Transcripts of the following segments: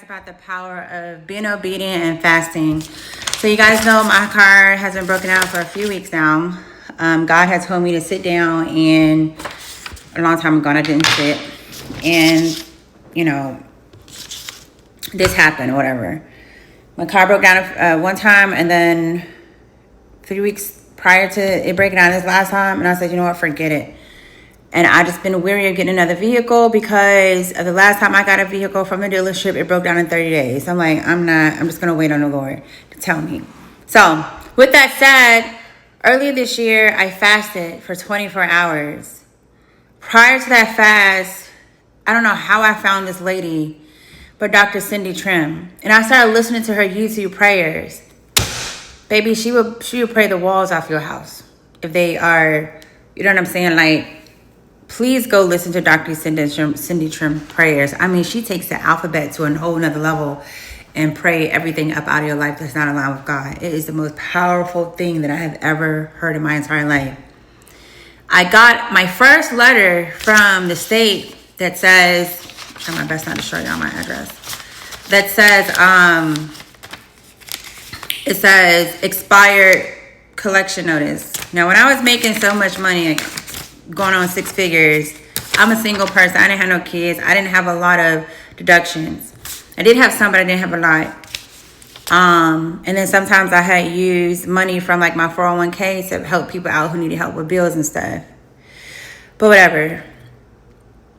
About the power of being obedient and fasting. So you guys know my car has been broken down for a few weeks now. God had told me to sit down, and a long time ago I didn't sit, and you know this happened or whatever. My car broke down one time, and then 3 weeks prior to it breaking down this last time, and I said, you know what, forget it. And I just been weary of getting another vehicle because of the last time I got a vehicle from the dealership, it broke down in 30 days. I'm like, I'm just going to wait on the Lord to tell me. So with that said, earlier this year, I fasted for 24 hours. Prior to that fast, I don't know how I found this lady, but Dr. Cindy Trim. And I started listening to her YouTube prayers. Baby, she would pray the walls off your house. If they are, you know what I'm saying? Like, please go listen to Dr. Cindy Trim prayers. I mean, she takes the alphabet to a whole nother level and pray everything up out of your life that's not aligned with God. It is the most powerful thing that I have ever heard in my entire life. I got my first letter from the state that says, I'm trying my best not to show y'all my address, that says, it says expired collection notice. Now, when I was making so much money, going on 6 figures, I'm a single person. I didn't have no kids. I didn't have a lot of deductions. I did have some, but I didn't have a lot. And then sometimes I had used money from like my 401k to help people out who needed help with bills and stuff. But whatever.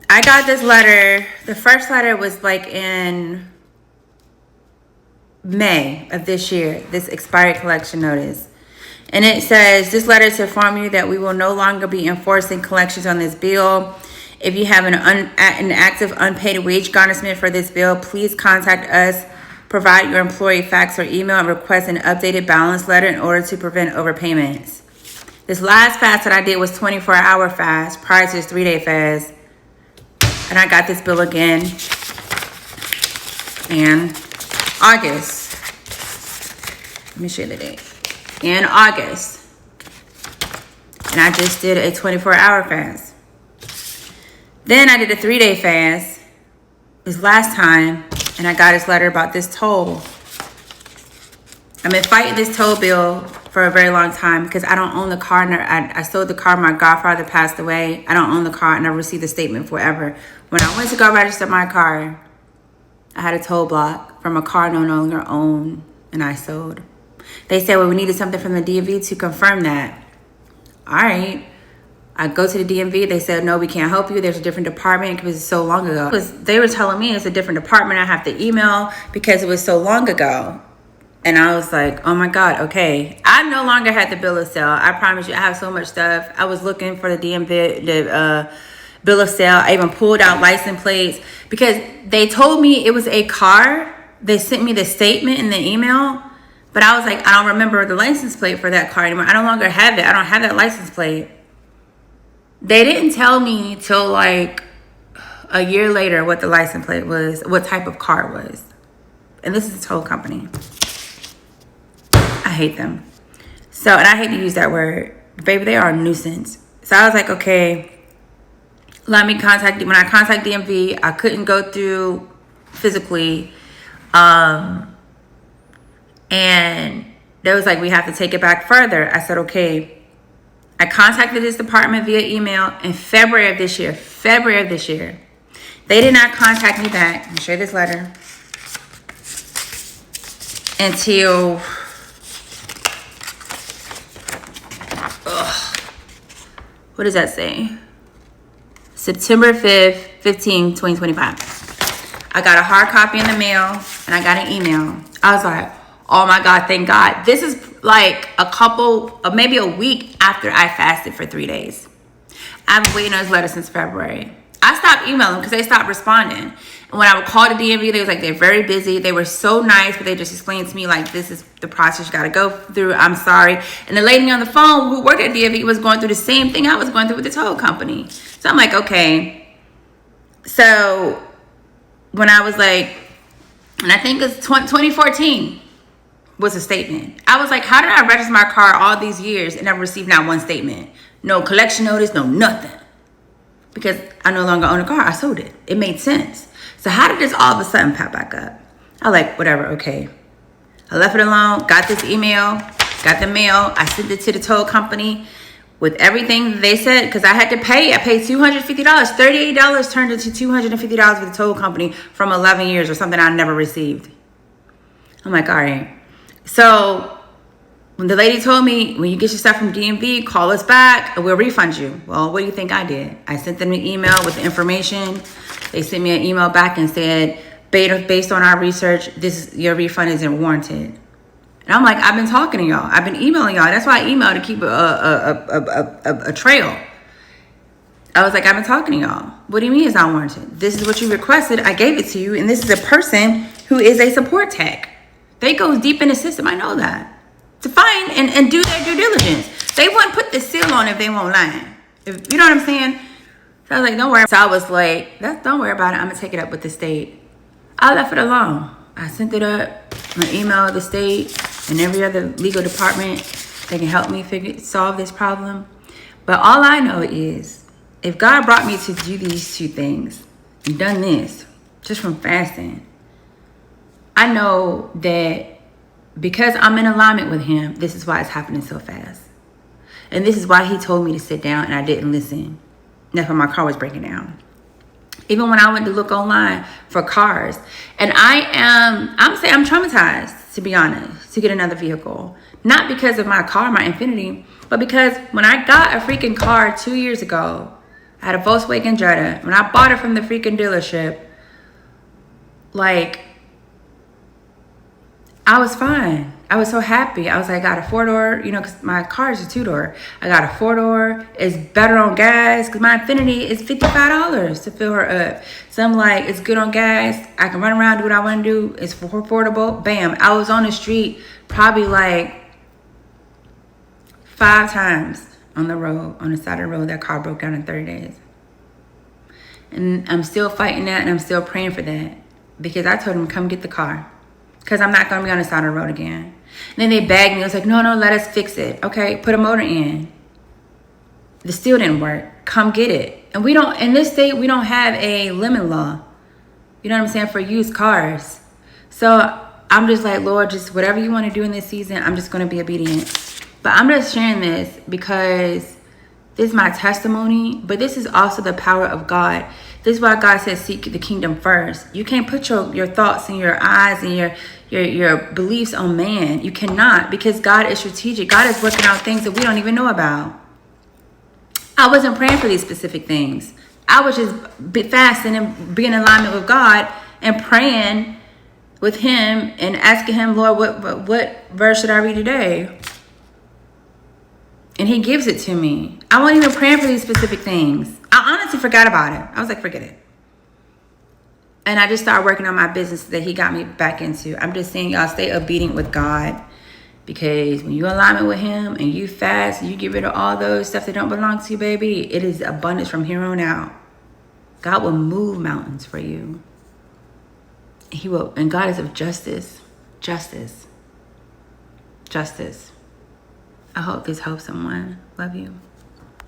I got this letter. The first letter was like in May of this year, this expired collection notice. And it says, this letter is to inform you that we will no longer be enforcing collections on this bill. If you have an active unpaid wage garnishment for this bill, please contact us. Provide your employee fax or email and request an updated balance letter in order to prevent overpayments. This last fast that I did was 24-hour fast prior to this 3-day fast. And I got this bill again in August. Let me show you the date. In August. And I just did a 24-hour fast. Then I did a 3-day fast this last time, and I got this letter about this toll. I've been fighting this toll bill for a very long time because I don't own the car. I sold the car. My godfather passed away. I don't own the car, and I received a statement forever. When I went to go register my car, I had a toll block from a car no longer owned, and I sold. They said, well, we needed something from the DMV to confirm that. All right. I go to the DMV. They said, no, we can't help you. There's a different department because it's so long ago. They were telling me it's a different department. I have to email because it was so long ago. And I was like, oh my God, okay. I no longer had the bill of sale. I promise you, I have so much stuff. I was looking for the DMV, the bill of sale. I even pulled out license plates because they told me it was a car. They sent me the statement in the email. But I was like, I don't remember the license plate for that car anymore. I no longer have it. I don't have that license plate. They didn't tell me till like a year later what the license plate was, what type of car it was. And this is a toll company. I hate them. So, and I hate to use that word. Baby, they are a nuisance. So I was like, okay, let me contact you. When I contact DMV, I couldn't go through physically. And they was like, we have to take it back further. I said, okay. I contacted this department via email in February of this year. They did not contact me back. Let me show you this letter. Until, what does that say? September 5th, 2025. I got a hard copy in the mail and I got an email. I was like, oh my God, thank God. This is like maybe a week after I fasted for 3 days. I've been waiting on this letter since February. I stopped emailing because they stopped responding. And when I would call the DMV, they was like, they're very busy. They were so nice, but they just explained to me like, this is the process you got to go through. I'm sorry. And the lady on the phone who worked at DMV was going through the same thing I was going through with the toll company. So I'm like, okay. So when I was like, and I think it's 2014 was a statement. I was like, how did I register my car all these years and never received not one statement? No collection notice, no nothing. Because I no longer own a car. I sold it. It made sense. So how did this all of a sudden pop back up? I like, whatever, okay. I left it alone, got this email, got the mail. I sent it to the tow company with everything they said, because I had to pay. I paid $250. $38 turned into $250 for the tow company from 11 years or something I never received. I'm like, all right. So when the lady told me, when you get your stuff from DMV, call us back and we'll refund you. Well, what do you think I did? I sent them an email with the information. They sent me an email back and said, based on our research, your refund isn't warranted. And I'm like, I've been talking to y'all. I've been emailing y'all. That's why I emailed to keep a trail. I was like, I've been talking to y'all. What do you mean it's not warranted? This is what you requested. I gave it to you. And this is a person who is a support tech. They go deep in the system. I know that. To find and do their due diligence. They wouldn't put the seal on if they won't lie. You know what I'm saying? So I was like, don't worry. So I was like, don't worry about it. I'm going to take it up with the state. I left it alone. I sent it up. I emailed the state and every other legal department. They can help me solve this problem. But all I know is, if God brought me to do these two things, and done this, just from fasting, I know that because I'm in alignment with him, this is why it's happening so fast. And this is why he told me to sit down and I didn't listen. That's when my car was breaking down. Even when I went to look online for cars. And I'm traumatized, to be honest, to get another vehicle. Not because of my car, my Infiniti, but because when I got a freaking car 2 years ago, I had a Volkswagen Jetta. When I bought it from the freaking dealership, like, I was fine. I was so happy. I was like, I got a 4-door, because my car is a 2-door. I got a 4-door. It's better on gas because my Infiniti is $55 to fill her up. So I'm like, it's good on gas. I can run around, do what I want to do. It's affordable. Bam. I was on the street probably like 5 times on the side of the road. That car broke down in 30 days. And I'm still fighting that and I'm still praying for that because I told him, come get the car. Because I'm not going to be on the side of the road again. And then they begged me. I was like, no, let us fix it. Okay, put a motor in. The steel didn't work. Come get it. And in this state, we don't have a limit law. You know what I'm saying? For used cars. So I'm just like, Lord, just whatever you want to do in this season, I'm just going to be obedient. But I'm just sharing this because this is my testimony. But this is also the power of God. This is why God says seek the kingdom first. You can't put your thoughts and your eyes and your beliefs on man. You cannot, because God is strategic. God is working out things that we don't even know about. I wasn't praying for these specific things. I was just fasting and being in alignment with God and praying with him and asking him, Lord, what verse should I read today? And he gives it to me. I wasn't even praying for these specific things. I honestly forgot about it. I was like, forget it. And I just started working on my business that he got me back into. I'm just saying, y'all, stay obedient with God. Because when you're in alignment with him and you fast, you get rid of all those stuff that don't belong to you, baby. It is abundance from here on out. God will move mountains for you. He will. And God is of justice. Justice. I hope this helps someone. Love you.